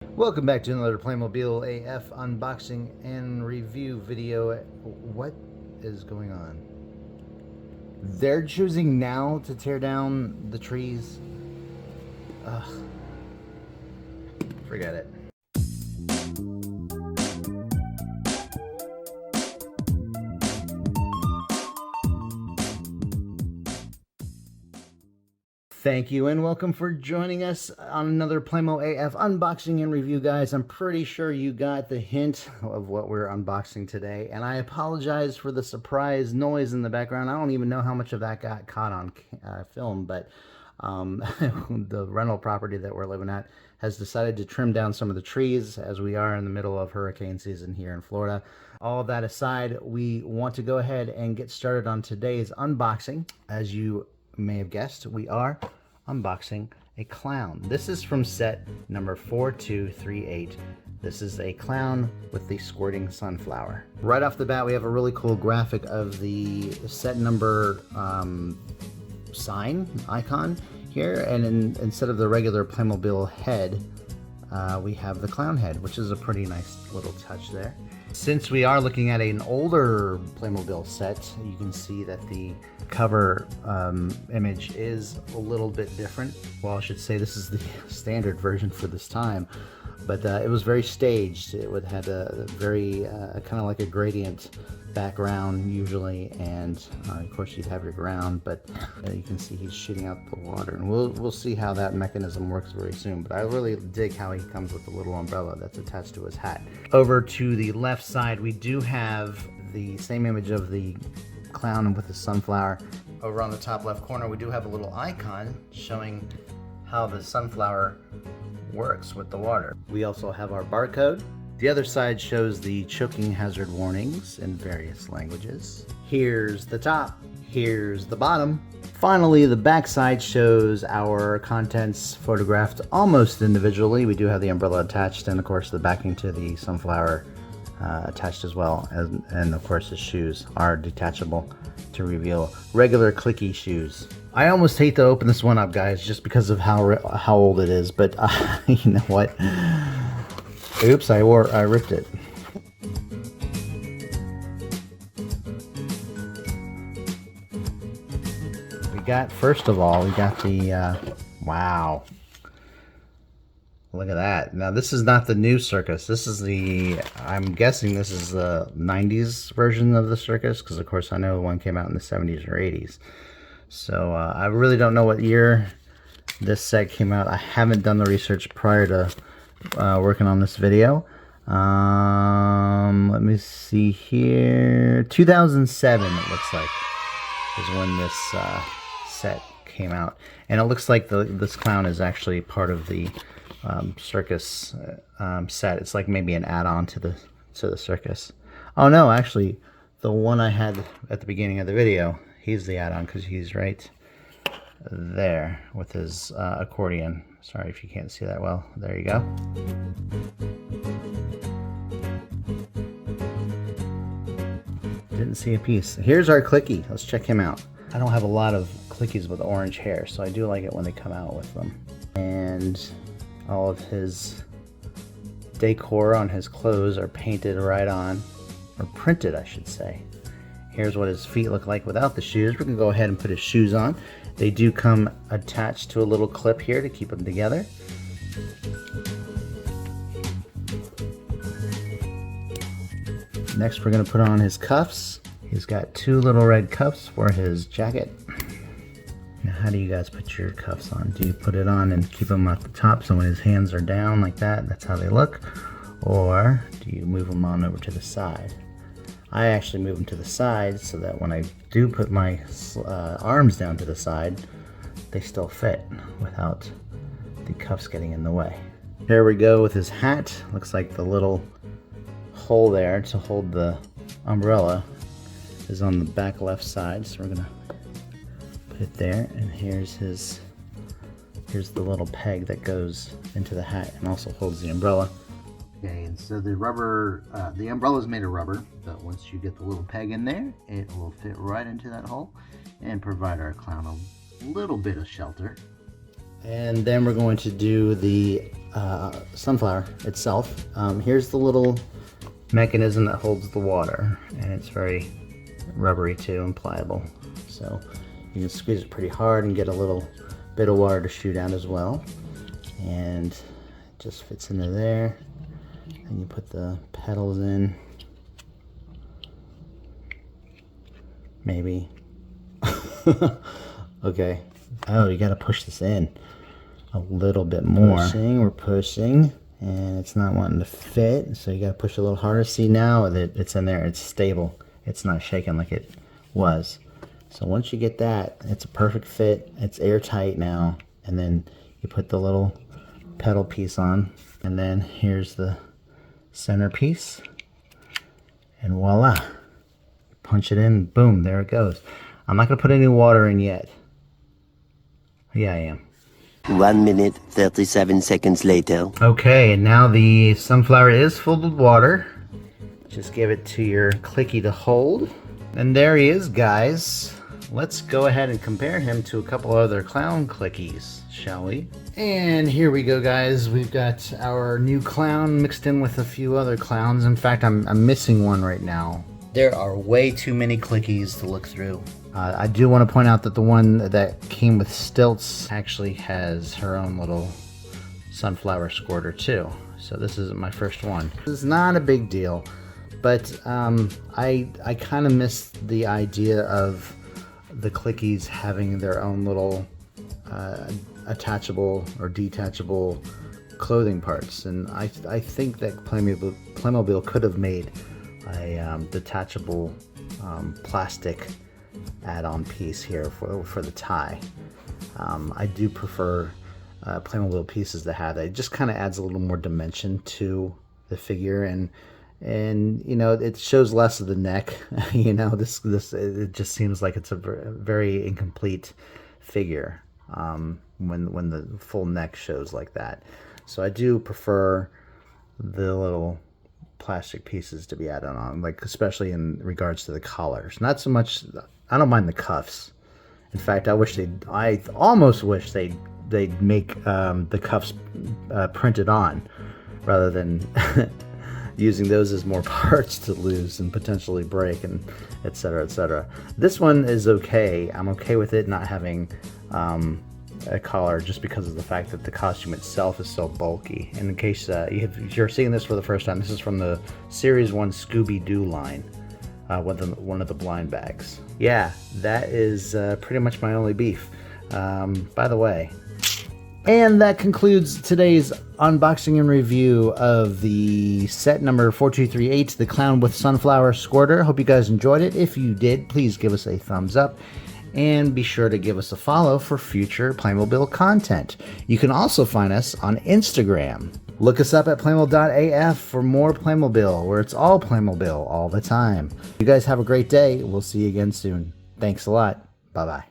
Welcome back to another Playmobil AF unboxing and review video. What is going on? They're choosing now to tear down the trees. Ugh. Forget it. Thank you and welcome for joining us on another Playmo AF unboxing and review, guys. I'm pretty sure you got the hint of what we're unboxing today, and I apologize for the surprise noise in the background. I don't even know how much of that got caught on film, but the rental property that we're living at has decided to trim down some of the trees as we are in the middle of hurricane season here in Florida. All of that aside, we want to go ahead and get started on today's unboxing. As you may have guessed, we are unboxing a clown. This is from set number 4238. This is a clown with the squirting sunflower. Right off the bat, we have a really cool graphic of the set number sign icon here, and instead of the regular Playmobil head, we have the clown head, which is a pretty nice little touch there. Since we are looking at an older Playmobil set, you can see that the cover image is a little bit different. Well, I should say this is the standard version for this time, but it was very staged. It would have a very kind of like a gradient background usually, and of course you'd have your ground, but you can see he's shooting out the water, and we'll see how that mechanism works very soon. But I really dig how he comes with the little umbrella that's attached to his hat. Over to the left side, we do have the same image of the clown with the sunflower. Over on the top left corner, we do have a little icon showing how the sunflower works with the water. We also have our barcode. The other side shows the choking hazard warnings in various languages. Here's the top, here's the bottom. Finally, the back side shows our contents photographed almost individually. We do have the umbrella attached, and of course the backing to the sunflower attached as well. And of course the shoes are detachable to reveal regular clicky shoes. I almost hate to open this one up, guys, just because of how old it is, but you know what? Oops, I ripped it. First of all, we got the, wow. Look at that. Now, this is not the new circus. This is I'm guessing this is the 90s version of the circus, because of course I know one came out in the 70s or 80s. So, I really don't know what year this set came out. I haven't done the research prior to working on this video. Let me see here. 2007 it looks like is when this set came out, and it looks like this clown is actually part of the circus set. It's like maybe an add-on to the circus. Oh no, actually the one I had at the beginning of the video, he's the add-on, because he's right there with his accordion. Sorry if you can't see that well. There you go. Didn't see a piece. Here's our clicky. Let's check him out. I don't have a lot of clickies with orange hair, so I do like it when they come out with them. And all of his decor on his clothes are painted right on, or printed I should say. Here's what his feet look like without the shoes. We're gonna go ahead and put his shoes on. They do come attached to a little clip here to keep them together. Next, we're gonna put on his cuffs. He's got two little red cuffs for his jacket. Now, how do you guys put your cuffs on? Do you put it on and keep them at the top so when his hands are down like that, that's how they look? Or do you move them on over to the side? I actually move them to the side so that when I do put my arms down to the side, they still fit without the cuffs getting in the way. Here we go with his hat. Looks like the little hole there to hold the umbrella is on the back left side, so we're gonna put it there, and here's the little peg that goes into the hat and also holds the umbrella. Okay, and so the rubber, the umbrella is made of rubber, but once you get the little peg in there, it will fit right into that hole and provide our clown a little bit of shelter. And then we're going to do the sunflower itself. Here's the little mechanism that holds the water, and it's very rubbery too and pliable. So you can squeeze it pretty hard and get a little bit of water to shoot out as well. And it just fits into there. And you put the petals in. Maybe. Okay. Oh, you gotta push this in a little bit more. We're pushing, and it's not wanting to fit, so you gotta push a little harder. See, now that it's in there, it's stable. It's not shaking like it was. So once you get that, it's a perfect fit. It's airtight now. And then you put the little petal piece on, and then here's the center piece, and voila. Punch it in, boom, there it goes. I'm not gonna put any water in yet. Yeah, I am. 1 minute, 37 seconds later. Okay, and now the sunflower is filled with water. Just give it to your klicky to hold. And there he is, guys. Let's go ahead and compare him to a couple other clown klickies, shall we? And here we go, guys. We've got our new clown mixed in with a few other clowns. In fact, I'm missing one right now. There are way too many klickies to look through. I do want to point out that the one that came with stilts actually has her own little sunflower squirter too. So this isn't my first one. It's not a big deal, but I kind of miss the idea of the klickies having their own little attachable or detachable clothing parts, and I think that Playmobil could have made a detachable plastic add-on piece here for the tie. I do prefer Playmobil pieces that have that. It just kind of adds a little more dimension to the figure, and you know, it shows less of the neck. You know, this it just seems like it's a very incomplete figure when the full neck shows like that. So I do prefer the little plastic pieces to be added on, like especially in regards to the collars. Not so much. I don't mind the cuffs. In fact, I almost wish they'd make the cuffs printed on rather than using those as more parts to lose and potentially break, and etc., etc. This one is okay. I'm okay with it not having a collar, just because of the fact that the costume itself is so bulky. And in case you're seeing this for the first time, this is from the Series 1 Scooby-Doo line, one of the blind bags. Yeah, that is pretty much my only beef, by the way. And that concludes today's unboxing and review of the set number 4238, the Clown with Sunflower Squirter. Hope you guys enjoyed it. If you did, please give us a thumbs up. And be sure to give us a follow for future Playmobil content. You can also find us on Instagram. Look us up at Playmobil.af for more Playmobil, where it's all Playmobil all the time. You guys have a great day. We'll see you again soon. Thanks a lot. Bye-bye.